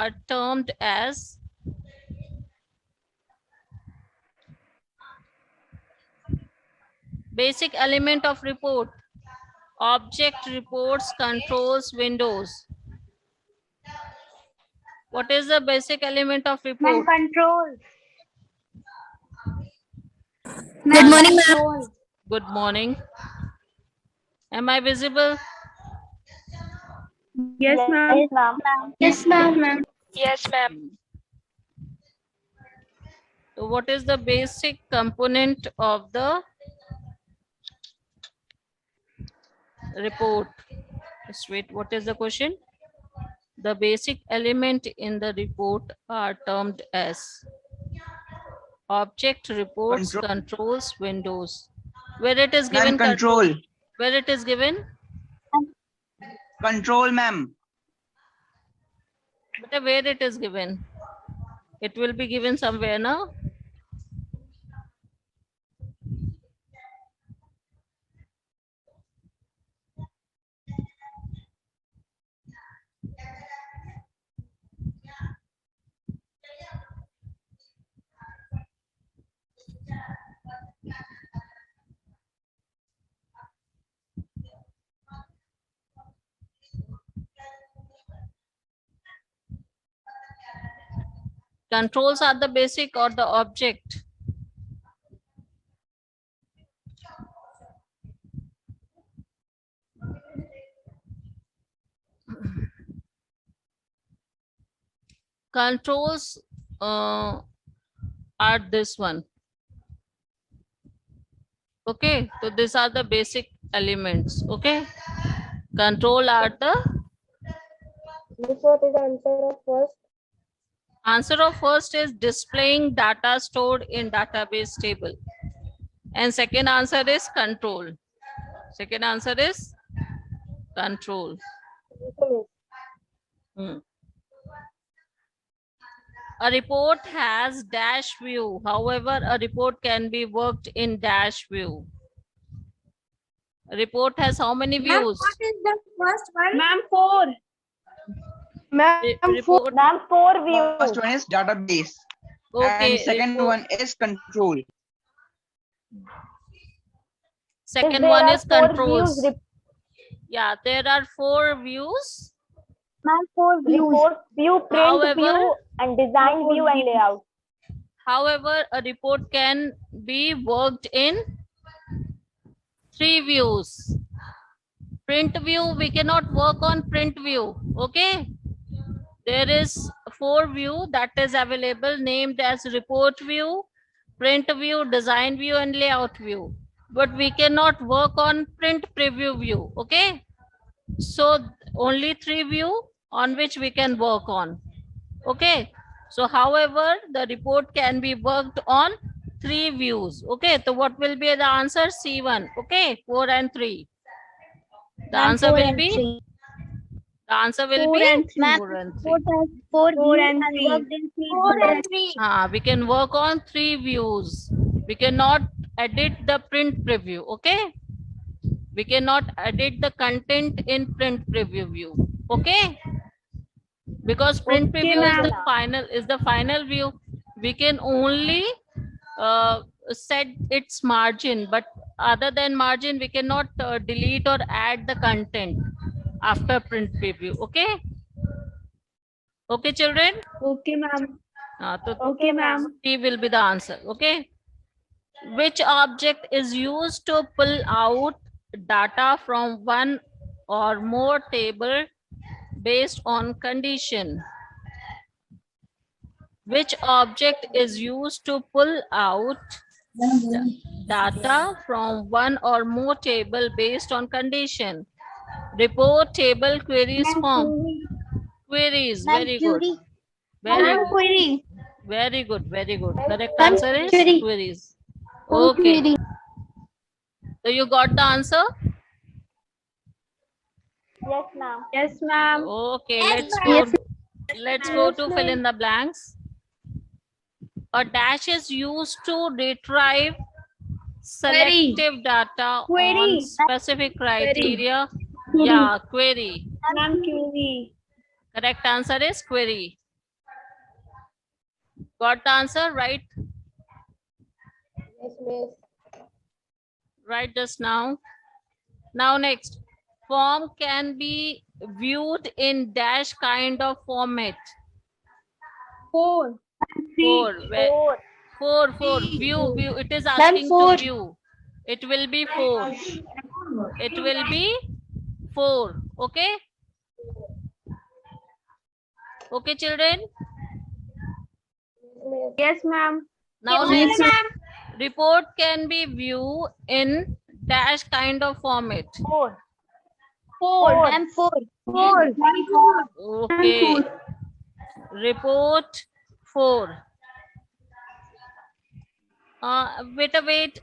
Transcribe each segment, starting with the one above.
are termed as basic element of report. Object, reports, controls, windows. What is the basic element of report? Control. Good morning, ma'am. Control. Good morning. Am I visible? Yes, ma'am. Yes, ma'am. Yes, ma'am. So what is the basic component of the report? Just wait, what is the question? The basic element in the report are termed as object, reports, controls, windows. Where it is given control. Where it is given? Control, ma'am. But where it is given? It will be given somewhere, no? Controls are the basic or the object? Controls are this one. Okay, so these are the basic elements. Okay, control are the What is the answer of first? answer of first is displaying data stored in database table, and second answer is control. Second answer is control. A report has dash view. However, a report can be worked in dash view. A report has how many views? What is the first one? Ma'am, 4. Report. Ma'am, 4 views. First one is database. Okay. And second report. one is control. Second one is controls. Yeah, there are 4 views. Ma'am, 4 views. Report view, print However, view, and design view and layout. However, a report can be worked in 3 views. Print view, we cannot work on print view. Okay. There is 4 view that is available named as report view, print view, design view, and layout view. But we cannot work on print preview view. Okay. So only 3 view on which we can work on. Okay. So however, the report can be worked on 3 views. Okay. So what will be the answer? C1. Okay. 4 and 3. The answer will be? The answer will be 4 and 3. 4 and 3. We can work on 3 views. We cannot edit the print preview. Okay. We cannot edit the content in print preview view. Okay. Because print preview is the final view. We can only set its margin, but other than margin, we cannot delete or add the content after print preview. Okay. Okay, children. Okay, ma'am. So Okay, ma'am. T will be the answer. Okay. Which object is used to pull out data from one or more table based on condition? Which object is used to pull out data from one or more table based on condition? Report, table, queries, form. Queries. Very good. Very good. Very good. Very good. Correct answer is queries. Okay. So you got the answer? Yes, ma'am. Yes, ma'am. Okay, let's go to fill in the blanks. A dash is used to retrieve selective data on specific criteria. Yeah, query. Ma'am, query. Correct answer is query. Got the answer right? Yes, miss. Right just now. Now next, form can be viewed in dash kind of format. 4. Four. Four. View. It is asking to view. It will be 4. It will be 4. Okay. Okay, children. Yes, ma'am. Now next, report can be viewed in dash kind of format. 4. 4. 4. Okay. Report 4. Wait.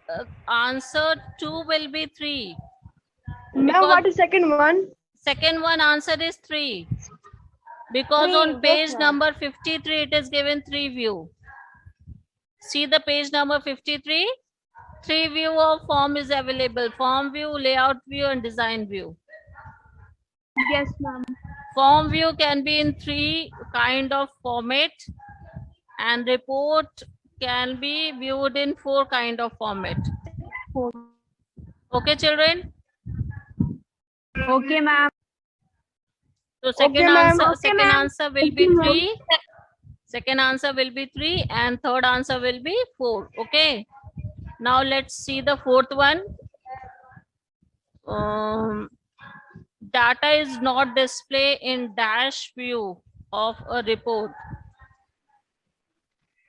Answer 2 will be 3. Now what is second one? Second one answer is 3. Because 3, on page yes, ma'am. number 53, it is given 3 view. See the page number 53. 3 view of form is available. Form view, layout view, and design view. Yes, ma'am. Form view can be in 3 kind of format, and report can be viewed in 4 kind of format. Okay, children? Okay, ma'am. So second Okay, ma'am. answer, Okay, second ma'am. answer will be 3. Second answer will be 3, and third answer will be 4. Okay. Now let's see the fourth one. Data is not displayed in dash view of a report.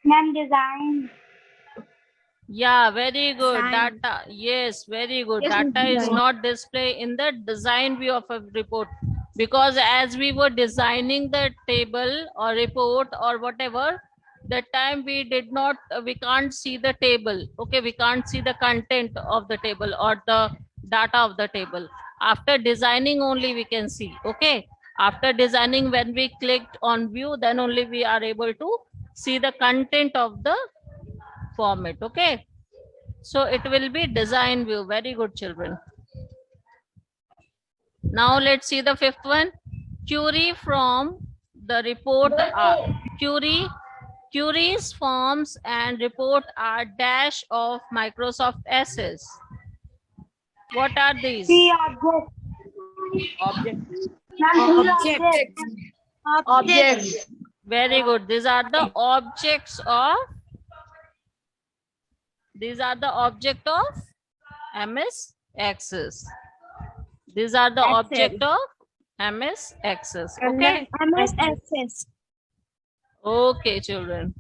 Ma'am, design. Yeah, very good. Design. Data. Yes, very good. Yes, Data is design. not displayed in the design view of a report, because as we were designing the table or report or whatever, that time we did not, we can't see the table. Okay, we can't see the content of the table or the data of the table. After designing only we can see. Okay, after designing, when we clicked on view, then only we are able to see the content of the format. Okay, so it will be design view. Very good, children. Now let's see the fifth one. Query from the report queries, forms, and report are dash of Microsoft Access. What are these? Objects. Very good. These are the objects of MS Access. These are the object of MS Access. Okay. MS Access. Okay, children.